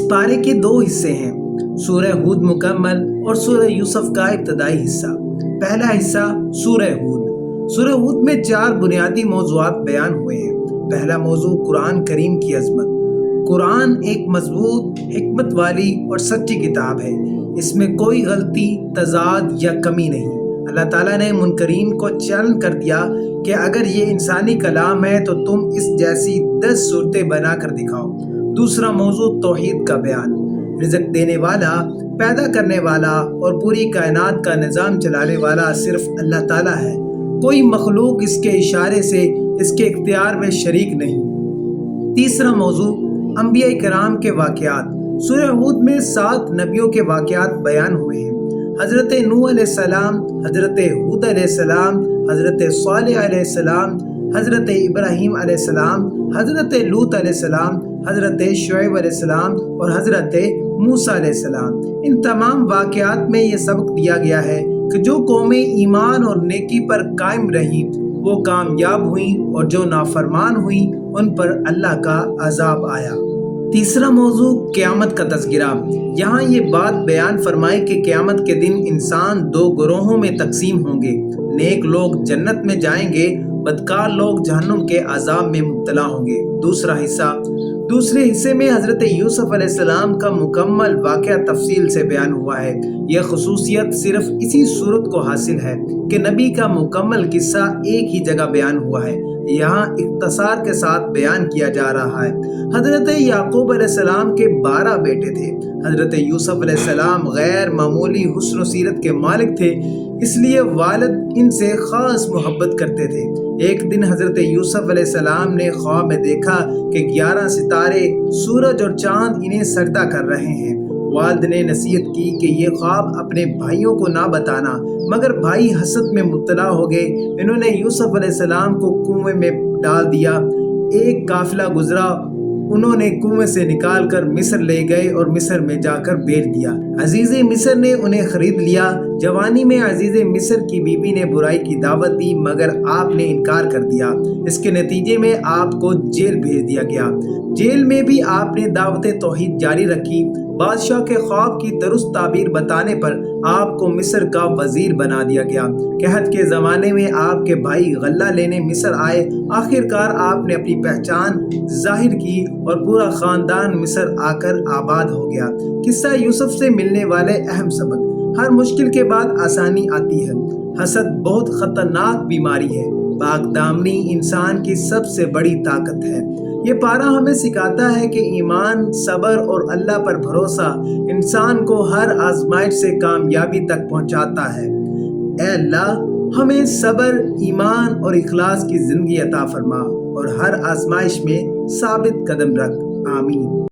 پارے کے دو حصے ہیں، سورہ ہود مکمل اور سورہ یوسف کا ابتدائی حصہ۔ پہلا حصہ سورہ ہود۔ سورہ ہود میں 4 بنیادی موضوعات بیان ہوئے ہیں۔ پہلا موضوع قرآن کریم کی عظمت۔ قرآن ایک مضبوط، حکمت والی اور سچی کتاب ہے۔ اس میں کوئی غلطی، تضاد یا کمی نہیں۔ اللہ تعالیٰ نے منکرین کو چیلنج کر دیا کہ اگر یہ انسانی کلام ہے تو تم اس جیسی 10 صورتیں بنا کر دکھاؤ۔ دوسرا موضوع توحید کا بیان۔ رزق دینے والا، پیدا کرنے والا اور پوری کائنات کا نظام چلانے والا صرف اللہ تعالیٰ ہے۔ کوئی مخلوق اس کے اشارے سے اس کے اختیار میں شریک نہیں۔ تیسرا موضوع انبیاء کرام کے واقعات۔ سورہ ہود میں 7 نبیوں کے واقعات بیان ہوئے ہیں۔ حضرت نوح علیہ السلام، حضرت ہود علیہ السلام، حضرت صالح علیہ السلام، حضرت ابراہیم علیہ السلام، حضرت لوط علیہ السلام، حضرت شعیب علیہ السلام اور حضرت موسیٰ علیہ السلام۔ ان تمام واقعات میں یہ سبق دیا گیا ہے کہ جو قومیں ایمان اور نیکی پر قائم رہیں وہ کامیاب ہوئیں اور جو نافرمان ہوئیں ان پر اللہ کا عذاب آیا۔ تیسرا موضوع قیامت کا تذکرہ۔ یہاں یہ بات بیان فرمائی کہ قیامت کے دن انسان 2 گروہوں میں تقسیم ہوں گے۔ نیک لوگ جنت میں جائیں گے، بدکار لوگ جہنم کے عذاب میں مبتلا ہوں گے۔ دوسرے حصے میں حضرت یوسف علیہ السلام کا مکمل واقعہ تفصیل سے بیان ہوا ہے۔ یہ خصوصیت صرف اسی صورت کو حاصل ہے کہ نبی کا مکمل قصہ ایک ہی جگہ بیان ہوا ہے، یہاں اختصار کے ساتھ بیان کیا جا رہا ہے۔ حضرت یعقوب علیہ السلام کے 12 بیٹے تھے۔ حضرت یوسف علیہ السلام غیر معمولی حسن و سیرت کے مالک تھے، اس لیے والد ان سے خاص محبت کرتے تھے۔ ایک دن حضرت یوسف علیہ السلام نے خواب میں دیکھا کہ 11 ستارے، سورج اور چاند انہیں سجدہ کر رہے ہیں۔ والد نے نصیحت کی کہ یہ خواب اپنے بھائیوں کو نہ بتانا، مگر بھائی حسد میں مبتلا ہو گئے۔ انہوں نے یوسف علیہ السلام کو کنویں میں ڈال دیا۔ ایک قافلہ گزرا، انہوں نے کنویں سے نکال کر مصر لے گئے اور مصر میں جا کر بیچ دیا۔ عزیز مصر نے انہیں خرید لیا۔ جوانی میں عزیز مصر کی بیوی نے برائی کی دعوت دی مگر آپ نے انکار کر دیا۔ اس کے نتیجے میں آپ کو جیل بھیج دیا گیا۔ جیل میں بھی آپ نے دعوت توحید جاری رکھی۔ بادشاہ کے خواب کی درست تعبیر بتانے پر آپ کو مصر کا وزیر بنا دیا گیا۔ قحط کے زمانے میں آپ کے بھائی غلہ لینے مصر آئے۔ آخرکار آپ نے اپنی پہچان ظاہر کی اور پورا خاندان مصر آ کر آباد ہو گیا۔ قصہ یوسف سے ملنے والے اہم سبق۔ ہر مشکل کے بعد آسانی آتی ہے۔ حسد بہت خطرناک بیماری ہے۔ پاک دامنی انسان کی سب سے بڑی طاقت ہے۔ یہ پارہ ہمیں سکھاتا ہے کہ ایمان، صبر اور اللہ پر بھروسہ انسان کو ہر آزمائش سے کامیابی تک پہنچاتا ہے۔ اے اللہ، ہمیں صبر، ایمان اور اخلاص کی زندگی عطا فرما اور ہر آزمائش میں ثابت قدم رکھ۔ آمین۔